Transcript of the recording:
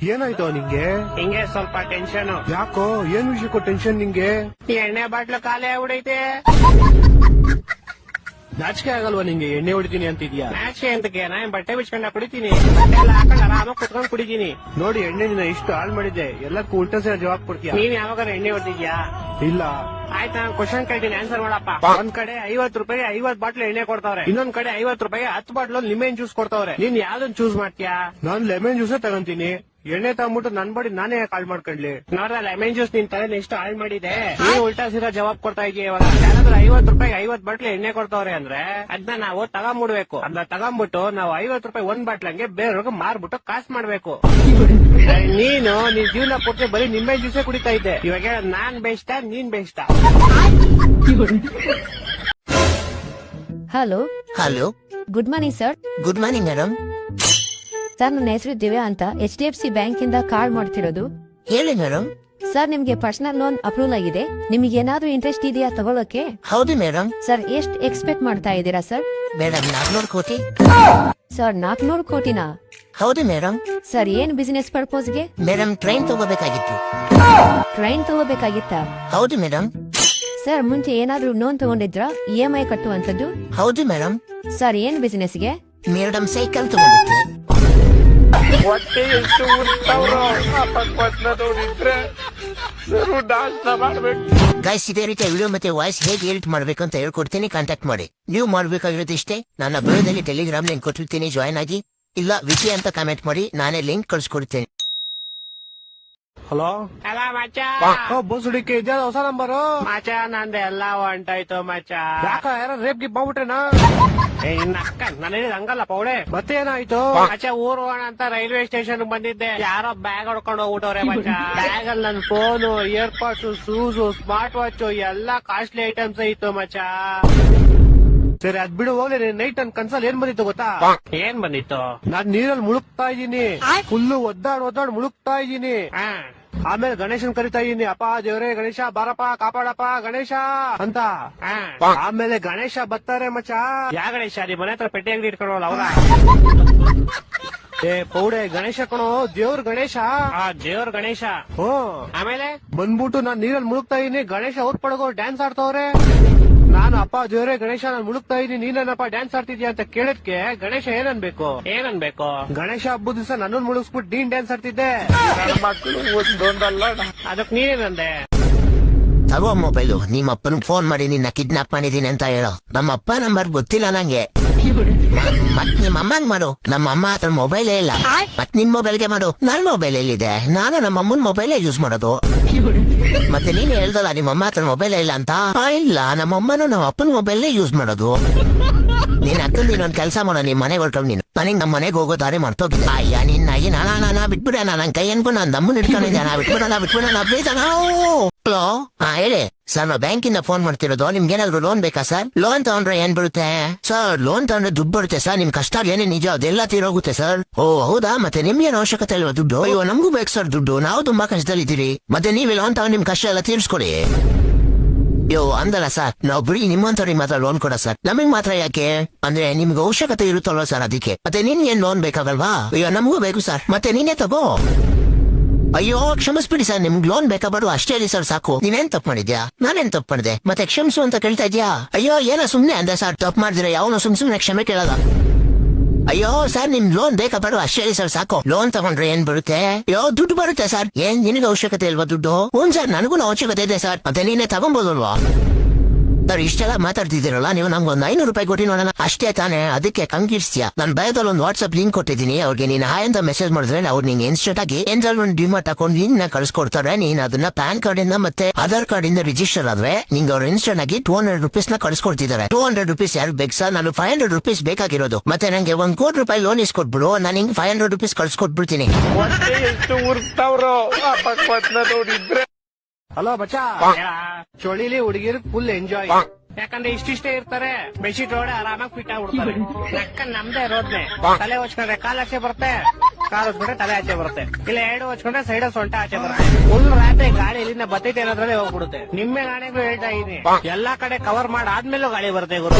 ಏನಾಯ್ತು ನಿಂಗೆ? ಹಿಂಗೆ ಸ್ವಲ್ಪ ಟೆನ್ಷನ್. ಯಾಕೋ ಏನ್ ವಿಷಯಕ್ಕೂ ಟೆನ್ಷನ್ ನಿಂಗೆ? ಎಣ್ಣೆ ಬಾಟ್ಲು ಖಾಲಿ ಆಗ್ಬಿಡೈತೆ. ನಾಚಿಕೆ ಆಗಲ್ವಾ ನಿಂಗೆ? ಎಣ್ಣೆ ಹೊಡಿತೀನಿ ಅಂತಿದ್ಯಾ? ನಾಚಿಕೆ ಅಂತಕ್ಕೆ ನಾನ್ ಬಟ್ಟೆ ಬಿಚ್ಕೊಂಡ ಕುಡಿತೀನಿ, ಬಟ್ಟೆ ಎಲ್ಲ ಹಾಕೊಂಡು ಆರಾಮಾಗಿ ಕುತ್ಕೊಂಡು ಕುಡಿತೀನಿ. ನೋಡಿ ಎಣ್ಣೆ ನಿನ್ನ ಇಷ್ಟು ಹಾಳು ಮಾಡಿದ್ದೆ, ಎಲ್ಲದಕ್ಕೂ ಉಲ್ಟಾ ಸಲ ಜವಾಬ್ ಕೊಡ್ತೀಯ. ನೀನ್ ಯಾವಾಗ ಎಣ್ಣೆ ಹೊಡ್ದಿದ್ಯಾ? ಇಲ್ಲ. ಆಯ್ತು, ನಾನು ಕ್ವಶನ್ ಕೇಳ್ತೀನಿ, ಆನ್ಸರ್ ಮಾಡಪ್ಪ. ಒಂದ್ ಕಡೆ 50 ರೂಪಾಯಿಗೆ 50 ಬಾಟ್ಲು ಎಣ್ಣೆ ಕೊಡ್ತಾವ್ರೆ, ಇನ್ನೊಂದ್ ಕಡೆ 50 ರೂಪಾಯಿಗೆ 10 ಬಾಟ್ಲು ಲಿಮೆನ್ ಜ್ಯೂಸ್ ಕೊಡ್ತಾವ್ರೆ. ನೀನ್ ಯಾವ್ದನ್ ಚೂಸ್ ಮಾಡ್ತೀಯಾ? ನಾನು ಲೆಮನ್ ಜ್ಯೂಸೇ ತಗೊಂತೀನಿ. ಎಣ್ಣೆ ತಗೊಂಡ್ಬಿಟ್ಟು ನನ್ ಬಡಿ ನಾನೇ ಕಾಲ್ ಮಾಡ್ಕೊಂಡ್ಲಿ. ನೋಡ್ದ ಲೆಮನ್ ಜ್ಯೂಸ್ ನಿನ್ ತಲೆ ಎಷ್ಟು ಹಾಳು ಮಾಡಿದೆ. ನೀನ್ ಉಲ್ಟಾ ಸೀದಾ ಜವಾಬ್ ಕೊಡ್ತಾ ಇದೀಯ. ಇವಾಗ ಯಾರಾದ್ರೂ 50 ರೂಪಾಯಿಗೆ 50 ಬಾಟ್ಲು ಎಣ್ಣೆ ಕೊಡ್ತಾವ್ರೆ ಅಂದ್ರೆ ಅದನ್ನ ನಾವು ತಗೊಂಡ್ಬಿಡ್ಬೇಕು. ಅದನ್ನ ತಗೊಂಡ್ಬಿಟ್ಟು ನಾವು 50 ರೂಪಾಯಿ ಒಂದ್ ಬಾಟ್ಲಂಗೆ ಬೇರೆಯವ್ರಿಗೆ ಮಾರ್ಬಿಟ್ಟು ಕಾಸು ಮಾಡ್ಬೇಕು. ನೀನ್ ಜೀವನ ಪೂರ್ತಿ ಬರೀ ನಿಂಬೆ ಜ್ಯೂಸೇ ಕುಡಿತಾ ಇದ್ದೆ. ಇವಾಗ ನಾನ್ ಬೆಸ್ಟ್, ನೀನ್ best. Hello hello, good morning sir. Good morning madam. Sir, ನನ್ನ ಹೆಸರು ದಿವ್ಯಾ ಅಂತ HDFC ಬ್ಯಾಂಕ್ ಇಂದ ಕಾಲ್ ಮಾಡ್ತಿರೋದು. ಹೇಳಿ ಮೇಡಮ್. ಸರ್, ನಿಮ್ಗೆ ಪರ್ಸನಲ್ ಲೋನ್ ಅಪ್ರೂವಲ್ ಆಗಿದೆ. ನಿಮಗೆ ಏನಾದ್ರೂ ಇಂಟ್ರೆಸ್ಟ್ ಇದೆಯಾ ತಗೊಳಕ್ಕೆ? ಹೌದು ಮೇಡಮ್. ಸರ್, ಎಷ್ಟು ಎಕ್ಸ್ಪೆಕ್ಟ್ ಮಾಡ್ತಾ ಇದ್ದೀರಾ ಸರ್? ಮೇಡಮ್ 400 ಕೋಟಿ. ಸರ್, 400 ಕೋಟಿನಾ? ಹೌದು ಮೇಡಮ್. ಸರ್, ಏನ್ ಬಿಸಿನೆಸ್ ಪರ್ಪೋಸ್ಗೆ? ಮೇಡಮ್ ಟ್ರೈನ್ ತಗೋಬೇಕಾಗಿತ್ತು. ಟ್ರೈನ್ ತಗೋಬೇಕಾಗಿತ್ತಾ? ಹೌದು ಮೇಡಮ್. ಸರ್, ಮುಂಚೆ ಏನಾದ್ರೂ ಲೋನ್ ತಗೊಂಡಿದ್ರಾ EMI ಕಟ್ಟುವಂತದ್ದು? ಹೌದು ಮೇಡಮ್. ಸರ್, ಏನ್ ಬಿಸಿನೆಸ್ಗೆ? ಮೇಡಮ್ ಸೈಕಲ್ ತಗೊಂಡಿದ್ದೆ. ಹೊಟ್ಟೆ ಎಷ್ಟು ಉರ್ತಾವ್ರೋ ನೋಡಿದ್ರೆ ನಾಷ್ಟ ಮಾಡ್ಬೇಕು. ಗೈಸ್, ಇದೇ ರೀತಿ ವಿಡಿಯೋ ಮತ್ತೆ ವಾಯ್ಸ್ ಹೇಗೆ ಎಡಿಟ್ ಮಾಡ್ಬೇಕು ಅಂತ ಹೇಳ್ಕೊಡ್ತೀನಿ, ಕಾಂಟ್ಯಾಕ್ಟ್ ಮಾಡಿ. ನೀವು ಮಾಡ್ಬೇಕಾಗಿರೋದು ಇಷ್ಟೇ, ನನ್ನ ಬಯೋದಲ್ಲಿ ಟೆಲಿಗ್ರಾಮ್ ಲಿಂಕ್ ಕೊಟ್ಟಿರ್ತೀನಿ, ಜಾಯ್ನ್ ಆಗಿ. ಇಲ್ಲ ವಿಷಯ ಅಂತ ಕಾಮೆಂಟ್ ಮಾಡಿ, ನಾನೇ ಲಿಂಕ್ ಕಳ್ಸಿಕೊಡ್ತೇನೆ. ಹಲೋ ಅಲ್ಲ ಮಚ್ಚ, ಬಸ್ ಹುಡುಕಿ ಇದ್ಯಾ ಹೊಸ ನಂಬರು? ಮಚ್ಚ ನಂದು ಎಲ್ಲ ಹೊಂಟಾಯ್ತು ಮಚ್ಚ. ಯಾಕ ಯಾರ ರೇಪ್ ಗಿಪ್ ಮಾಡ್ಬಿಟ್ರೇನಾ? ಅಕ್ಕ ನಾನು ಹೇಳಿದ ಹಂಗಲ್ಲ ಪೌಡೆ. ಮತ್ತೆ ಏನಾಯ್ತು? ಮಚ್ಚ ಊರ್ ಹೋಗೋಣ ಅಂತ ರೈಲ್ವೆ ಸ್ಟೇಷನ್ ಬಂದಿದ್ದೆ, ಯಾರೋ ಬ್ಯಾಗ್ ಹೊಡ್ಕೊಂಡು ಹೋಗ್ಬಿಟ್ಟವ್ರೆ ಮಚ್ಚ. ಬ್ಯಾಗ್ ಅಲ್ಲಿ ನನ್ ಫೋನು, ಇಯರ್ಪಾಡ್ಸ್, ಶೂಸ್, ಸ್ಮಾರ್ಟ್ ವಾಚ್ ಎಲ್ಲಾ ಕಾಸ್ಟ್ಲಿ ಐಟಮ್ಸ್ ಇತ್ತು ಮಚ್ಚ. ಸರಿ ಅದ್ ಬಿಡು, ಹೋಗ್ಲಿ. ನೈಟ್ ನನ್ ಕನ್ಸಲ್ಲಿ ಏನ್ ಬಂದಿತ್ತು ಗೊತ್ತಾ? ಏನ್ ಬಂದಿತ್ತು? ನಾನ್ ನೀರಲ್ಲಿ ಮುಳುಗ್ತಾ ಇದ್ದೀನಿ, ಫುಲ್ಲು ಒದ್ದಾಡ್ ಮುಳುಗ್ತಾ ಇದ್ದೀನಿ. ಆಮೇಲೆ ಗಣೇಶನ್ ಕರಿತಾ ಇದೀನಿ, ಅಪ್ಪ ದೇವ್ರೇ ಗಣೇಶ ಬಾರಪ್ಪ ಕಾಪಾಡಪ್ಪ ಗಣೇಶ ಅಂತ. ಆಮೇಲೆ ಗಣೇಶ ಬರ್ತಾರೆ ಮಚ್ಚ. ಯಾ ಗಣೇಶ? ನಿಮ್ ಮನೆ ಹತ್ರ ಪೆಟ್ಟಿ ಅಂಗಡಿ ಇಟ್ಕೊಂಡವಲ್ಲ ಅವ್ರ? ಏ ಪೌಡೆ, ಗಣೇಶ ಕಣೋ, ದೇವ್ರ ಗಣೇಶ. ದೇವ್ರ ಗಣೇಶ. ಆಮೇಲೆ ಬಂದ್ಬಿಟ್ಟು ನಾನ್ ನೀರಲ್ಲಿ ಮುಳುಗ್ತಾ ಇದೀನಿ, ಗಣೇಶ ಔಟ್ ಪಡಗೋ ಡ್ಯಾನ್ಸ್ ಆಡ್ತಾವ್ರೆ. ನಾನು ಅಪ್ಪ ದೇವ್ರೇ ಗಣೇಶ ನಾನು ಮುಳುಗ್ತಾ ಇದೀನಿ, ನೀನಪ್ಪ ಡ್ಯಾನ್ಸ್ ಆಡ್ತಿದ್ಯಾ ಅಂತ ಕೇಳದ್ಕೆ ಗಣೇಶ ಏನನ್ಬೇಕು? ಗಣೇಶ ಹಬ್ಬದ ದಿವಸ ನನ್ನನ್ನು ಮುಳುಗಿಸ್ಬಿಟ್ಟು ನೀನ್ ಡ್ಯಾನ್ಸ್ ಆಡ್ತಿದ್ದೆ. ಅದಕ್ ನೀನೇನಂದೆ? ತಗೋ ಮೊಬೈಲು, ನಿಮ್ಮ ಅಪ್ಪನಿಗೆ ಫೋನ್ ಮಾಡಿ ನಿನ್ನ ಕಿಡ್ನಾಪ್ ಮಾಡಿದೀನಿ ಅಂತ ಹೇಳೋ. ನಮ್ಮ ಅಪ್ಪ ನಂಬರ್ ಗೊತ್ತಿಲ್ಲ ನಂಗೆ. ಮತ್ ನಿಮ್ಮ ಅಮ್ಮಂಗ್ ಮಾಡು, ನಮ್ಮ ಅಮ್ಮ ಹತ್ರ ಮೊಬೈಲೇ ಇಲ್ಲ. ಮತ್ ನಿನ್ ಮೊಬೈಲ್ಗೆ ಮಾಡು, ನನ್ ಮೊಬೈಲ್ ಎಲ್ಲಿದೆ? ನಾನು ನಮ್ಮ ಅಮ್ಮನ್ ಮೊಬೈಲೇ ಯೂಸ್ ಮಾಡೋದು. ಮತ್ತೆ ನೀನ್ ಹೇಳ್ದಲ್ಲ ನಿಮ್ಮ ಅಮ್ಮ ಹತ್ರ ಮೊಬೈಲೇ ಇಲ್ಲ ಅಂತ. ಇಲ್ಲ, ನಮ್ಮ ಅಮ್ಮನು ನಮ್ಮ ಅಪ್ಪನ ಮೊಬೈಲೇ ಯೂಸ್ ಮಾಡೋದು. ನೀನ್ ಅಕ್ಕಂದು ಇನ್ನೊಂದ್ ಕೆಲ್ಸ ಮಾಡೋ, ನಿಮ್ ಮನೆಗೆ ಹೊರಟವ್ ನೀನು. ನನಗ್ ನಮ್ಮ ಮನೆಗೆ ಹೋಗೋ ದಾರಿ ಮರ್ತೋಗಿದೆ. ಅಯ್ಯ ನಿನ್ನಾಗಿ ನಾನ ಬಿಟ್ಬಿಡ, ನನ್ ಕೈ ಅನ್ಕೊಂಡು ನಾನ್ ದಮ್ಮನ್ ಇಟ್ಕೊಂಡಿದ್ದೆ. ಬಿಟ್ಬಿಡೋಣ ಪ್ಲೀಸ್. ಹಲೋ, ಹೇಳಿ ಸರ್, ನಾವು ಬ್ಯಾಂಕಿಂದ ಫೋನ್ ಮಾಡ್ತಿರೋದು. ನಿಮ್ಗೆ ಏನಾದ್ರು ಲೋನ್ ಬೇಕಾ ಸರ್? ಲೋನ್ ತಗೊಂಡ್ರೆ ಏನ್ ಬರುತ್ತೆ ಸರ್? ಲೋನ್ ತಗೊಂಡ್ರೆ ದುಡ್ಡು ಬರುತ್ತೆ ಸರ್. ನಿಮ್ ಕಷ್ಟ ಏನೇ ನಿಜ ಅದೆಲ್ಲ ತೀರೋಗುತ್ತೆ ಸರ್. ಓ ಹೌದಾ? ಮತ್ತೆ ನಿಮ್ಗೇನು ಅವಶ್ಯಕತೆ ಇಲ್ವಾ ದುಡ್ಡು? ಅಯ್ಯೋ ನಮಗೂ ಬೇಕು ಸರ್ ದುಡ್ಡು, ನಾವು ತುಂಬಾ ಕಷ್ಟದಲ್ಲಿದ್ದೀರಿ. ಮತ್ತೆ ನೀವೇ ಲೋನ್ ತಗೊಂಡು ನಿಮ್ ಕಷ್ಟ ಎಲ್ಲ ತೀರ್ಸ್ಕೊಡಿ. ಅಯ್ಯೋ ಅಂದಲ್ಲ ಸರ್, ನಾವು ಬಿಡಿ ನಿಮ್ಮಂತವ್ರಿಗೆ ಮಾತ್ರ ಲೋನ್ ಕೊಡ ಸರ್, ನಮಗ್ ಮಾತ್ರ ಯಾಕೆ ಅಂದ್ರೆ ನಿಮ್ಗೆ ಅವಶ್ಯಕತೆ ಇರುತ್ತಲ್ವ ಸರ್, ಅದಕ್ಕೆ. ಮತ್ತೆ ನಿನ್ಗೇನ್ ಲೋನ್ ಬೇಕಾಗಲ್ವಾ? ಅಯ್ಯೋ ನಮಗೂ ಬೇಕು ಸರ್, ಮತ್ತೆ ನೀನೇ ತಗೋ. ಅಯ್ಯೋ ಕ್ಷಮಿಸ್ಬಿಡಿ ಸರ್, ನಿಮ್ಗೆ ಲೋನ್ ಬೇಕಾ ಬರು ಅಷ್ಟೇ ಹೇಳಿ ಸರ್ ಸಾಕು. ನೀನೇನ್ ತಪ್ಪು ಮಾಡಿದ್ಯಾ? ನಾನೇನ್ ತಪ್ಪು ಮಾಡಿದೆ? ಮತ್ತೆ ಕ್ಷಮಿಸು ಅಂತ ಕೇಳ್ತಾ ಇದ್ಯಾ? ಅಯ್ಯೋ ಏನೋ ಸುಮ್ನೆ ಅಂದೆ ಸರ್, ತಪ್ಪು ಮಾಡಿದ್ರೆ ಯಾವನು ಸುಮ್ನೆ ಕ್ಷಮೆ ಕೇಳಲ್ಲ. ಅಯ್ಯೋ ಸರ್, ನಿಮ್ ಲೋನ್ ಬೇಕಾ ಬರು ಅಷ್ಟೇ ಹೇಳಿ ಸರ್ ಸಾಕು. ಲೋನ್ ತಗೊಂಡ್ರೆ ಏನ್ ಬರುತ್ತೆ? ಅಯ್ಯೋ ದುಡ್ಡು ಬರುತ್ತೆ ಸರ್. ಏನ್ ನಿನಗೆ ಅವಶ್ಯಕತೆ ಇಲ್ವಾ ದುಡ್ಡು? ಹ್ಞೂ ಸರ್, ನನಗೂ ಅವಶ್ಯಕತೆ ಇದೆ ಸರ್. ಮತ್ತೆ ನೀನೇ ತಗೊಂಬೋದಲ್ವಾ ಸರ್? ಇಷ್ಟೆಲ್ಲ ಮಾತಾಡ್ತಿದ್ದೀರಲ್ಲ ನೀವು, ನಮ್ಗೊಂದು 500 ರೂಪಾಯಿ ಕೊಟ್ಟಿ ನೋಡೋಣ ಅಷ್ಟೇ ತಾನೇ? ಅದಕ್ಕೆ ಕಂಗಿಡ್ಸ್ತೀಯಾ? ನಾನು ಬಯೋದಲ್ಲಿ ಒಂದು ವಾಟ್ಸ್ಆಪ್ ಲಿಂಕ್ ಕೊಟ್ಟಿದ್ದೀನಿ, ಅವ್ರಿಗೆ ನೀನ್ ಹಾಯ್ ಅಂತ ಮೆಸೇಜ್ ಮಾಡಿದ್ರೆ ಅವ್ರು ನಿಂಗೆ ಇನ್ಸ್ಟೆಂಟ್ ಆಗಿ ಏನ್ರಲ್ಲಿ ಒಂದು ಡಿಮಾಟ್ ಹಾಕೊಂಡು ನಿನ್ನ ಕಳ್ಸಿಕೊಡ್ತಾರೆ. ನೀನ್ ಅದನ್ನ ಪ್ಯಾನ್ ಕಾರ್ಡ್ ಇಂದ ಮತ್ತೆ ಆಧಾರ್ ಕಾರ್ಡ್ ಇಂದ ರಿಜಿಸ್ಟರ್ ಆದ್ರೆ ನಿಂಗೆ ಅವ್ರು ಇನ್ಸ್ಟೆಂಟ್ ಆಗಿ 200 ರುಪೀಸ್ ನ ಕಳ್ಸಿಕೊಡ್ತಿದ್ದಾರೆ. 200 ರುಪೀಸ್ ಯಾರು ಬೇಕು ಸರ್? ನಾನು 500 ರುಪೀಸ್ ಬೇಕಾಗಿರೋದು. ಮತ್ತೆ ನಂಗೆ 1 ಕೋಟಿ ರೂಪಾಯಿ ಲೋನ್ ಇಸ್ಕೊಟ್ಬಿಡು, ನಾನು ಹಿಂಗ್ 500 ರುಪೀಸ್ ಕಳ್ಸಿಕೊಟ್ಬಿಡ್ತೀನಿ. ಹಲೋ ಬಚ್ಚಾ, ಚಳಿಲಿ ಹುಡುಗಿರ್ ಫುಲ್ ಎಂಜಾಯ್. ಯಾಕಂದ್ರೆ ಇಷ್ಟಿಷ್ಟೇ ಇರ್ತಾರೆ, ಬೆಡ್ಶೀಟ್ ಒಳಗಡೆ ಆರಾಮಾಗಿ ಫಿಟ್ ಆಗ್ಬಿಡ್ತಾರೆ. ನಕ್ಕ ನಮ್ದೇ ರೋದ್ನೆ. ತಲೆ ಹೊಚ್ಕೊಂಡ್ರೆ ಕಾಲ್ ಆಚೆ ಬರುತ್ತೆ, ಕಾಲ್ ಹೊಚ್ಕೊಂಡ್ರೆ ತಲೆ ಆಚೆ ಬರುತ್ತೆ, ಇಲ್ಲ ಎರಡು ಹೊಚ್ಕೊಂಡ್ರೆ ಸೈಡ್ ಸೊಂಟ ಆಚೆ ಬರುತ್ತೆ. ಫುಲ್ ರಾತ್ರಿ ಗಾಳಿ ಇಲ್ಲಿಂದ ಬತ್ತೈತೆ ಅನ್ನೋದ್ರಲ್ಲೇ ಹೋಗ್ಬಿಡುತ್ತೆ. ನಿಮ್ಮೆ ನಾಳೆಗೂ ಹೇಳ್ತಾ ಇದೀನಿ, ಎಲ್ಲಾ ಕಡೆ ಕವರ್ ಮಾಡಾದ್ಮೇಲೂ ಗಾಳಿ ಬರುತ್ತೆ ಗುರು.